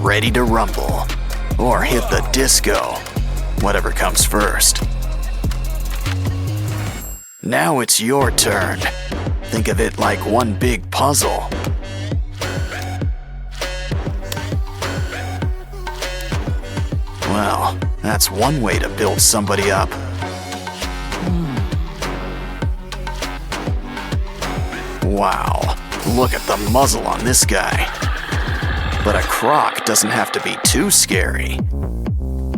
ready to rumble. Or hit the disco. Whatever comes first. Now it's your turn. Think of it like one big puzzle. Well, that's one way to build somebody up. Wow, look at the muzzle on this guy. But a croc doesn't have to be too scary.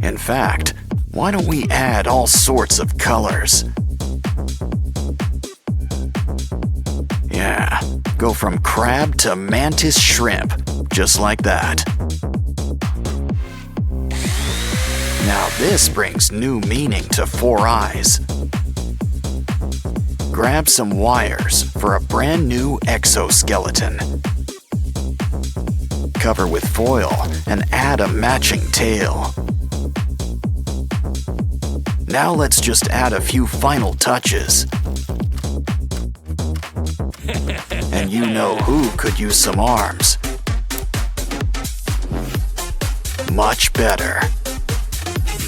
In fact, why don't we add all sorts of colors? Yeah, go from crab to mantis shrimp, just like that. Now this brings new meaning to 4 eyes. Grab some wires for a brand new exoskeleton. Cover with foil and add a matching tail. Now let's just add a few final touches. And you know who could use some arms. Much better.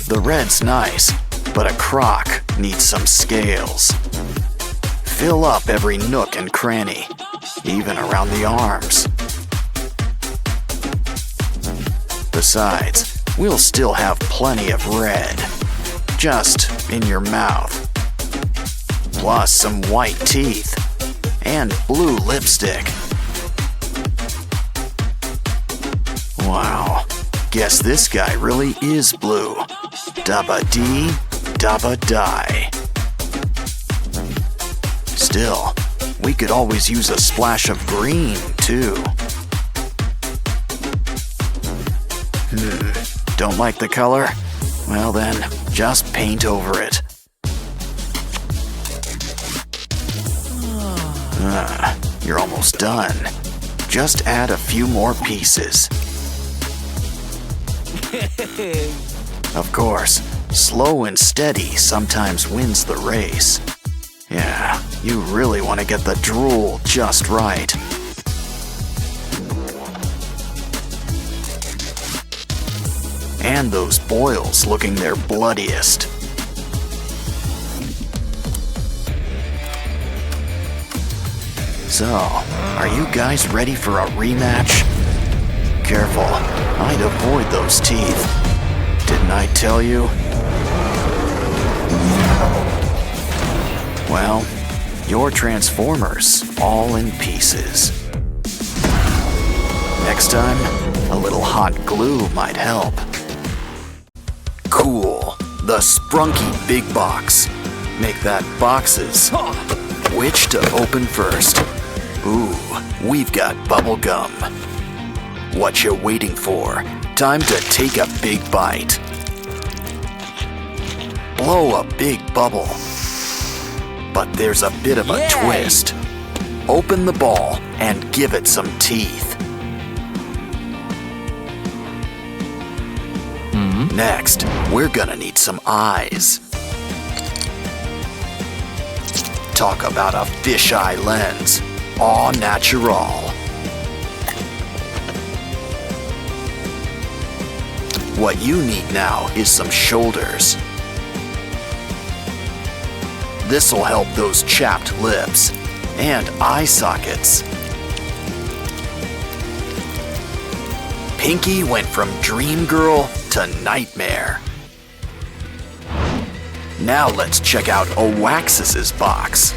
The red's nice, but a croc needs some scales. Fill up every nook and cranny, even around the arms. Besides, we'll still have plenty of red, just in your mouth. Plus some white teeth and blue lipstick. Wow, guess this guy really is blue. Dabba-dee, dabba-die. Still, we could always use a splash of green, too. Don't like the color? Well then, just paint over it. You're almost done. Just add a few more pieces. Of course, slow and steady sometimes wins the race. Yeah, you really want to get the drool just right. And those boils looking their bloodiest. So, are you guys ready for a rematch? Careful, I'd avoid those teeth. Didn't I tell you? Well, your Transformers all in pieces. Next time, a little hot glue might help. Cool, the Sprunky Big Box. Make that boxes. Which to open first? Ooh, we've got bubble gum. What you waiting for? Time to take a big bite. Blow a big bubble. But there's a bit of a twist. Open the ball and give it some teeth. Next, we're gonna need some eyes. Talk about a fisheye lens. Au natural. What you need now is some shoulders. This'll help those chapped lips and eye sockets. Pinky went from dream girl to nightmare. Now let's check out Oaxis' box.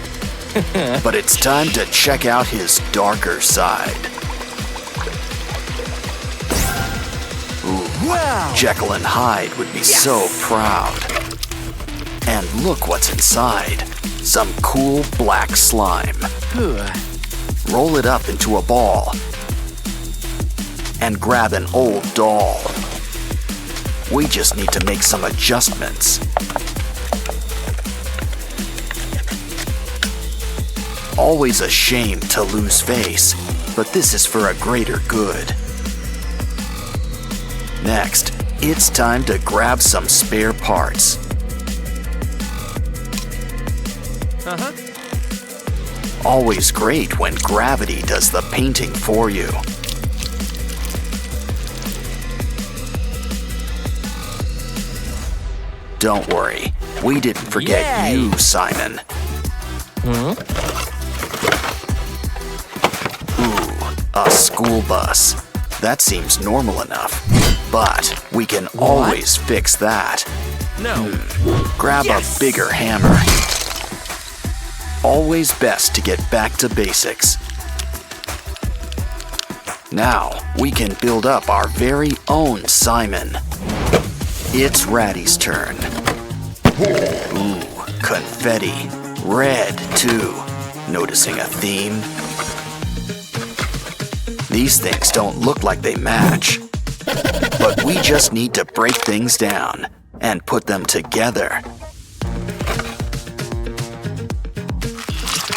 But it's time to check out his darker side. Ooh, wow. Jekyll and Hyde would be so proud. And look what's inside. Some cool black slime. Roll it up into a ball. And grab an old doll. We just need to make some adjustments. Always a shame to lose face, but this is for a greater good. Next, it's time to grab some spare parts. Always great when gravity does the painting for you. Don't worry, we didn't forget you, Simon. Ooh, a school bus. That seems normal enough, but we can always fix that. No. Grab a bigger hammer. Always best to get back to basics. Now, we can build up our very own Simon. It's Ratty's turn. Ooh, confetti. Red, too. Noticing a theme? These things don't look like they match. But we just need to break things down and put them together.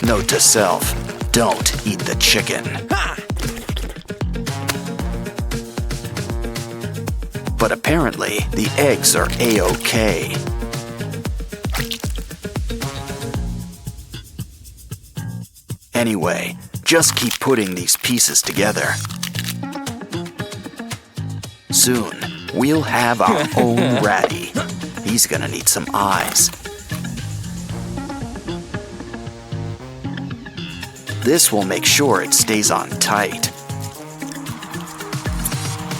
Note to self, don't eat the chicken. But apparently, the eggs are A-OK. Anyway, just keep putting these pieces together. Soon, we'll have our own Ratty. He's gonna need some eyes. This will make sure it stays on tight.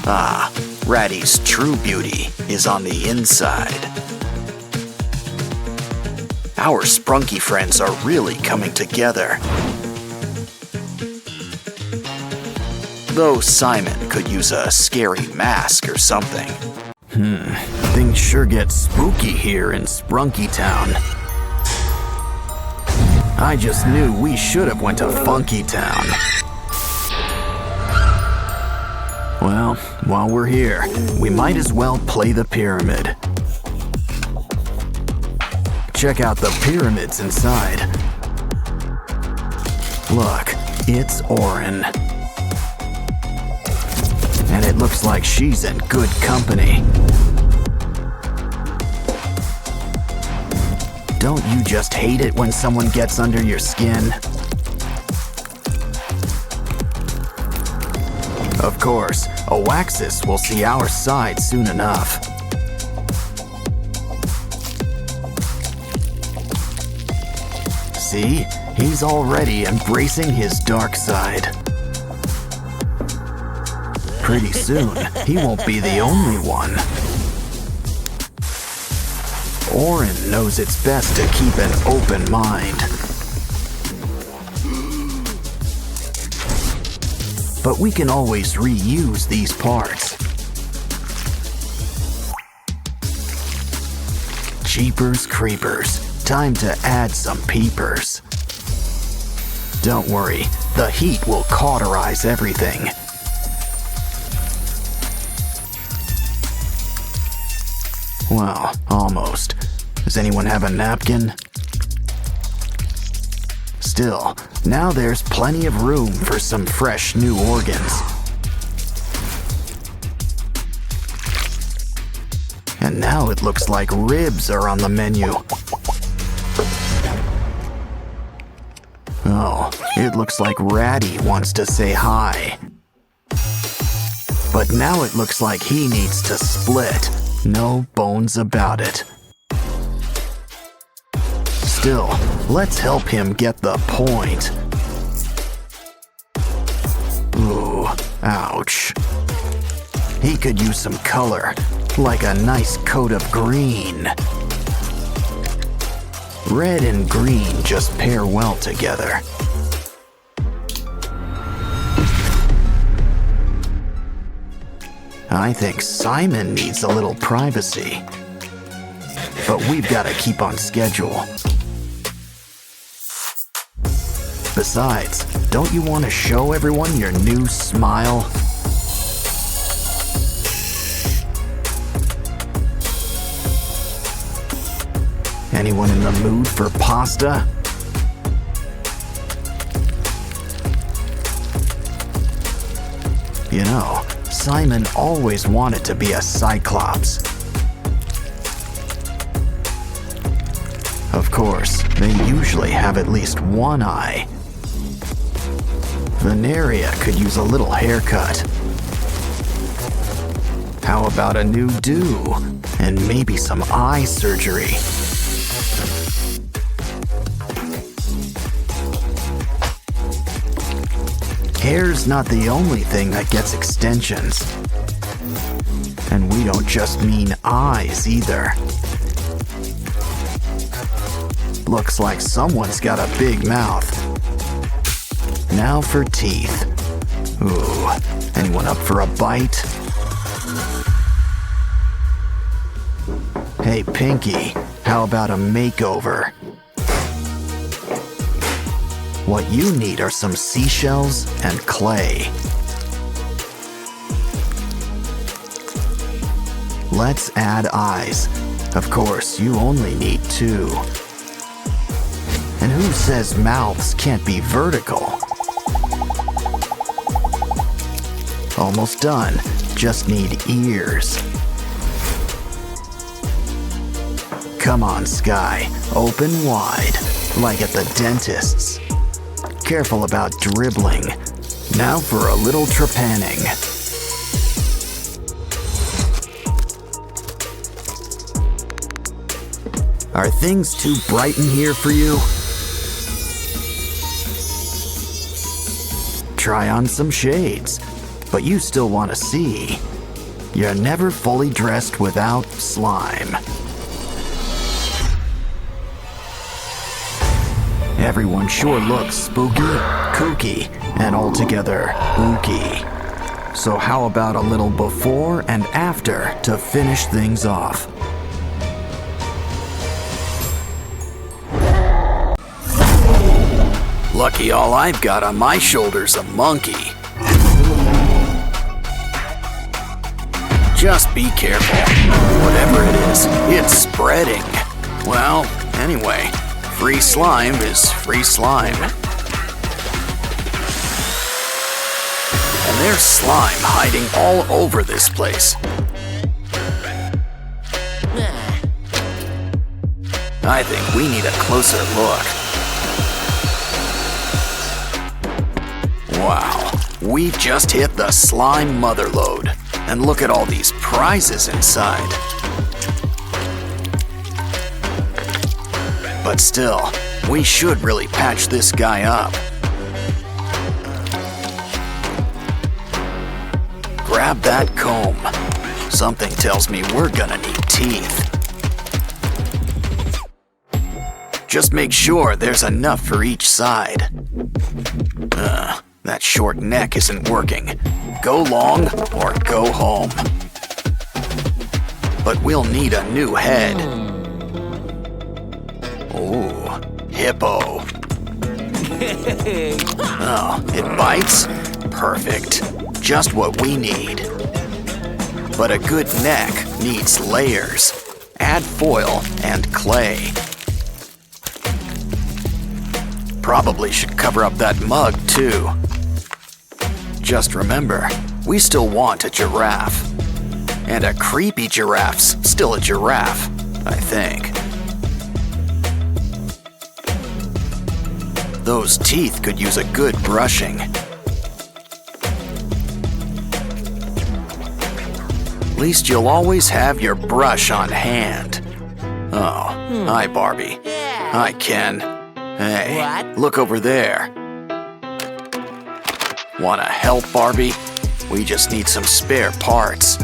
Ah, Ratty's true beauty is on the inside. Our Sprunky friends are really coming together. Though Simon could use a scary mask or something. Things sure get spooky here in Sprunky Town. I just knew we should have went to Funky Town. Well, while we're here, we might as well play the pyramid. Check out the pyramids inside. Look, it's Oren. And it looks like she's in good company. Don't you just hate it when someone gets under your skin? Of course, Oaxis will see our side soon enough. See? He's already embracing his dark side. Pretty soon, he won't be the only one. Oren knows it's best to keep an open mind. But we can always reuse these parts. Jeepers creepers, time to add some peepers. Don't worry, the heat will cauterize everything. Well, almost. Does anyone have a napkin? Still, now there's plenty of room for some fresh new organs. And now it looks like ribs are on the menu. Oh, it looks like Ratty wants to say hi. But now it looks like he needs to split. No bones about it. Still, let's help him get the point. Ooh, ouch. He could use some color, like a nice coat of green. Red and green just pair well together. I think Simon needs a little privacy. But we've got to keep on schedule. Besides, don't you want to show everyone your new smile? Anyone in the mood for pasta? You know, Simon always wanted to be a Cyclops. Of course, they usually have at least one eye. Veneria could use a little haircut. How about a new do? And maybe some eye surgery. Hair's not the only thing that gets extensions. And we don't just mean eyes either. Looks like someone's got a big mouth. Now for teeth. Ooh, anyone up for a bite? Hey, Pinky, how about a makeover? What you need are some seashells and clay. Let's add eyes. Of course, you only need 2. And who says mouths can't be vertical? Almost done. Just need ears. Come on, Sky. Open wide, like at the dentist's. Careful about dribbling. Now for a little trepanning. Are things too bright in here for you? Try on some shades, but you still want to see. You're never fully dressed without slime. Everyone sure looks spooky, kooky, and altogether ooky. So how about a little before and after to finish things off? Lucky all I've got on my shoulder's a monkey. Just be careful. Whatever it is, it's spreading. Well, anyway, free slime is free slime. And there's slime hiding all over this place. I think we need a closer look. Wow, we've just hit the slime motherlode. And look at all these prizes inside. But still, we should really patch this guy up. Grab that comb. Something tells me we're gonna need teeth. Just make sure there's enough for each side. That short neck isn't working. Go long or go home. But we'll need a new head. Ooh, hippo. Oh, it bites? Perfect. Just what we need. But a good neck needs layers. Add foil and clay. Probably should cover up that mug too. Just remember, we still want a giraffe. And a creepy giraffe's still a giraffe, I think. Those teeth could use a good brushing. At least you'll always have your brush on hand. Oh, hi Barbie. Hi Ken. Hey, look over there. Wanna help, Barbie? We just need some spare parts.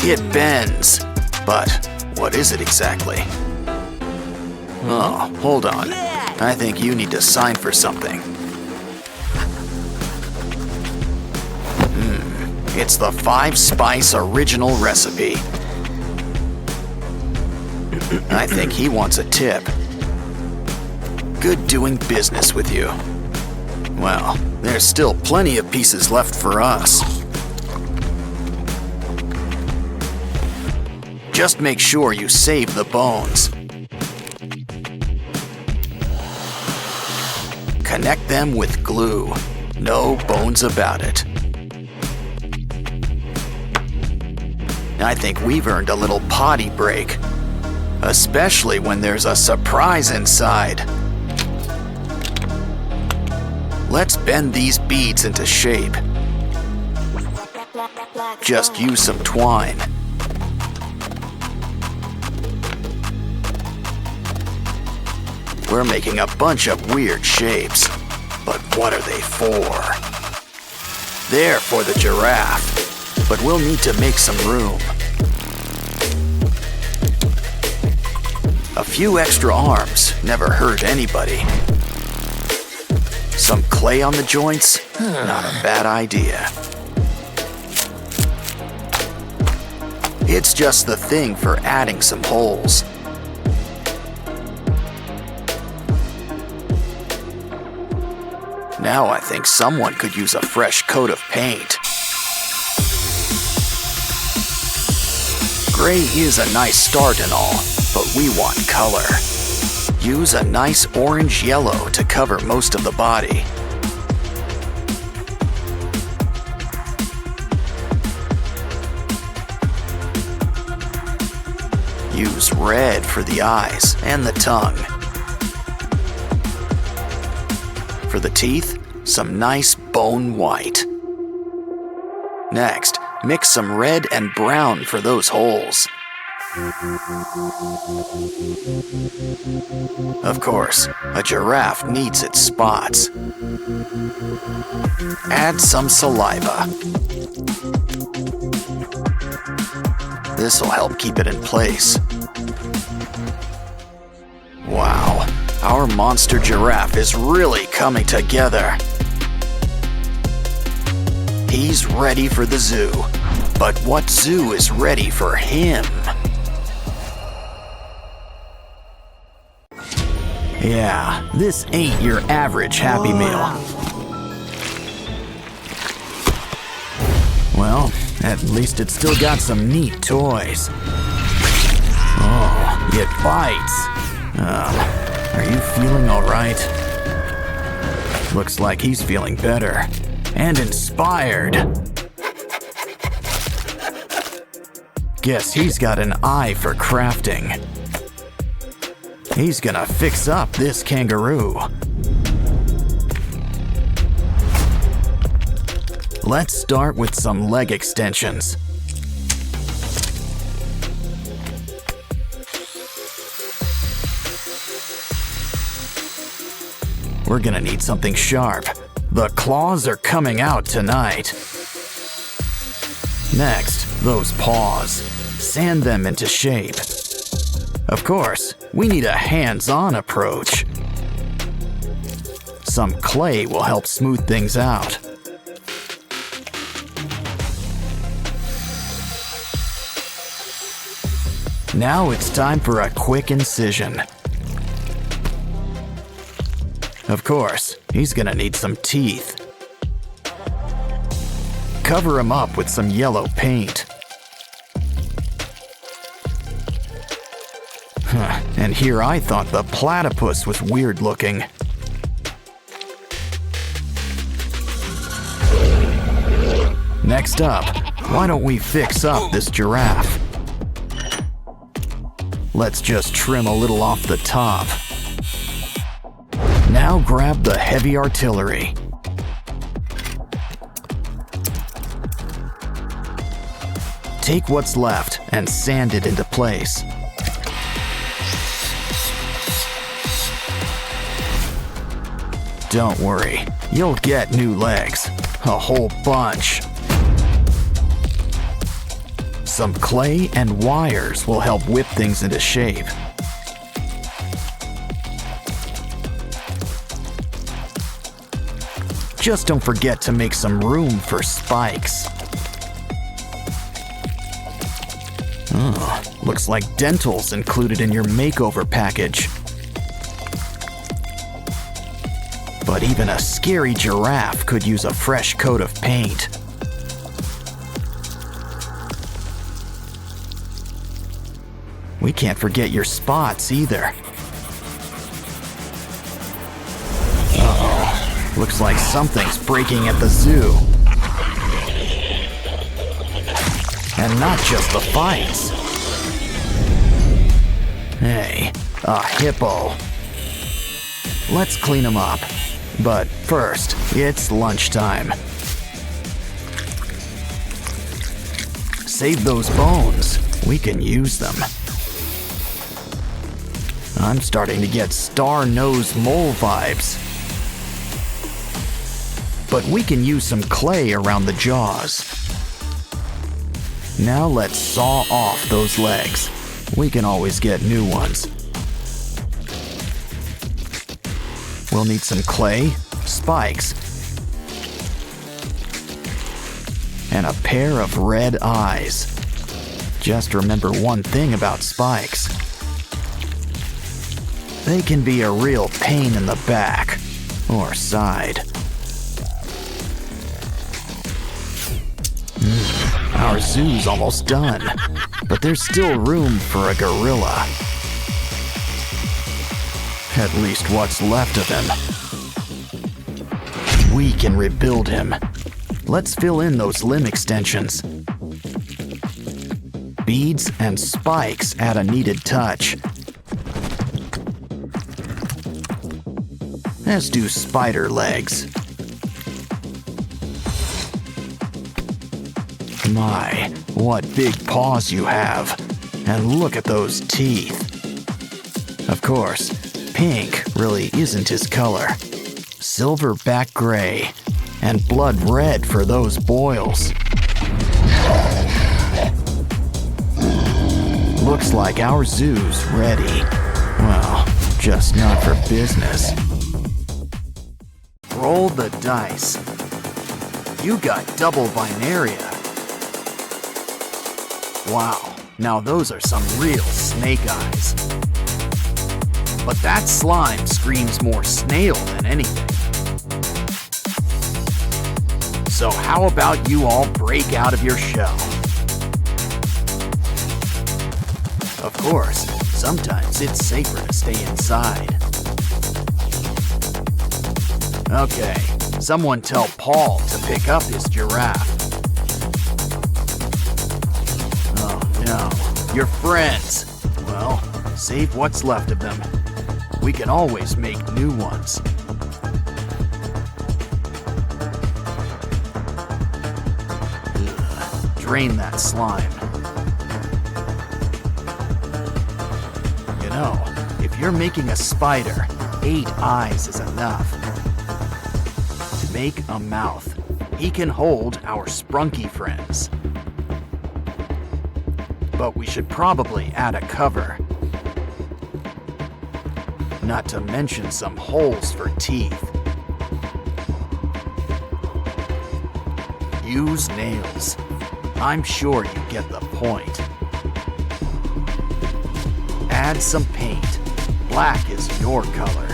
It bends, but what is it exactly? Oh, hold on. I think you need to sign for something. It's the 5-spice original recipe. I think he wants a tip. Good doing business with you. Well, there's still plenty of pieces left for us. Just make sure you save the bones. Connect them with glue. No bones about it. I think we've earned a little potty break. Especially when there's a surprise inside. Let's bend these beads into shape. Just use some twine. We're making a bunch of weird shapes, but what are they for? They're for the giraffe, but we'll need to make some room. A few extra arms never hurt anybody. Some clay on the joints? Not a bad idea. It's just the thing for adding some holes. Now I think someone could use a fresh coat of paint. Gray is a nice start and all, but we want color. Use a nice orange yellow to cover most of the body. Use red for the eyes and the tongue. For the teeth, some nice bone white. Next, mix some red and brown for those holes. Of course, a giraffe needs its spots. Add some saliva. This'll help keep it in place. Wow, our monster giraffe is really coming together. He's ready for the zoo, but what zoo is ready for him? Yeah, this ain't your average Happy Meal. Well, at least it's still got some neat toys. Oh, it bites. Are you feeling all right? Looks like he's feeling better and inspired. Guess he's got an eye for crafting. He's gonna fix up this kangaroo. Let's start with some leg extensions. We're gonna need something sharp. The claws are coming out tonight. Next, those paws. Sand them into shape. Of course, we need a hands-on approach. Some clay will help smooth things out. Now it's time for a quick incision. Of course, he's gonna need some teeth. Cover him up with some yellow paint. And here I thought the platypus was weird looking. Next up, why don't we fix up this giraffe? Let's just trim a little off the top. Now grab the heavy artillery. Take what's left and sand it into place. Don't worry, you'll get new legs. A whole bunch. Some clay and wires will help whip things into shape. Just don't forget to make some room for spikes. Oh, looks like dental's included in your makeover package. But even a scary giraffe could use a fresh coat of paint. We can't forget your spots either. Uh-oh, looks like something's breaking at the zoo. And not just the fights. Hey, a hippo. Let's clean him up. But first, it's lunchtime. save those bones. We can use them. I'm starting to get star-nosed mole vibes. But we can use some clay around the jaws. Now let's saw off those legs. We can always get new ones. We'll need some clay, spikes, and a pair of red eyes. Just remember one thing about spikes. They can be a real pain in the back or side. Our zoo's almost done, but there's still room for a gorilla. At least what's left of him. We can rebuild him. Let's fill in those limb extensions. Beads and spikes add a needed touch. As do spider legs. My, what big paws you have. And look at those teeth. Of course, pink really isn't his color. Silverback gray and blood red for those boils. Looks like our zoo's ready. Well, just not for business. Roll the dice. You got double binaria. Wow, now those are some real snake eyes. But that slime screams more snail than anything. So how about you all break out of your shell? Of course, sometimes it's safer to stay inside. Okay, someone tell Paul to pick up his giraffe. Oh no, your friends. Well, save what's left of them. We can always make new ones. Ugh, drain that slime. You know, if you're making a spider, 8 eyes is enough. To make a mouth, he can hold our Sprunky friends. But we should probably add a cover. Not to mention some holes for teeth. Use nails. I'm sure you get the point. Add some paint. Black is your color.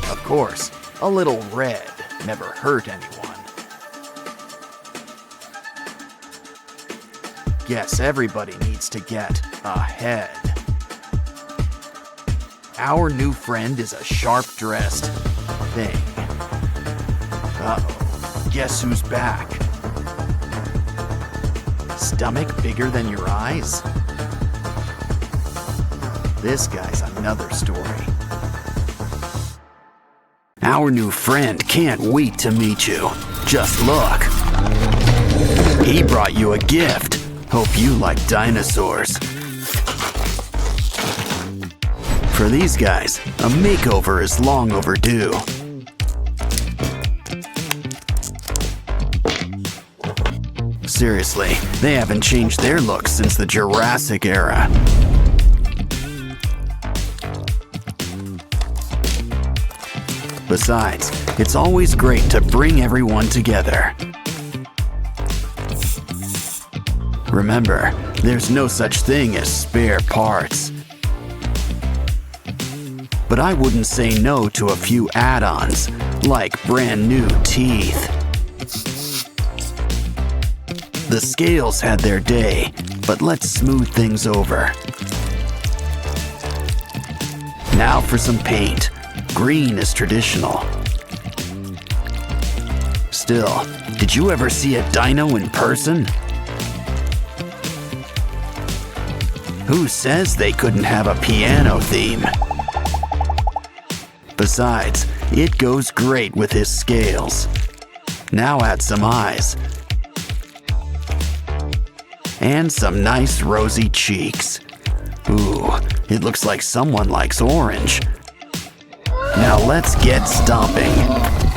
Of course, a little red never hurt anyone. Guess everybody needs to get a head. Our new friend is a sharp-dressed thing. Uh-oh, guess who's back? Stomach bigger than your eyes? This guy's another story. Our new friend can't wait to meet you. Just look. He brought you a gift. Hope you like dinosaurs. For these guys, a makeover is long overdue. Seriously, they haven't changed their look since the Jurassic era. Besides, it's always great to bring everyone together. Remember, there's no such thing as spare parts. But I wouldn't say no to a few add-ons, like brand new teeth. The scales had their day, but let's smooth things over. Now for some paint. Green is traditional. Still, did you ever see a dino in person? Who says they couldn't have a piano theme? Besides, it goes great with his scales. Now add some eyes. And some nice rosy cheeks. Ooh, it looks like someone likes orange. Now let's get stomping.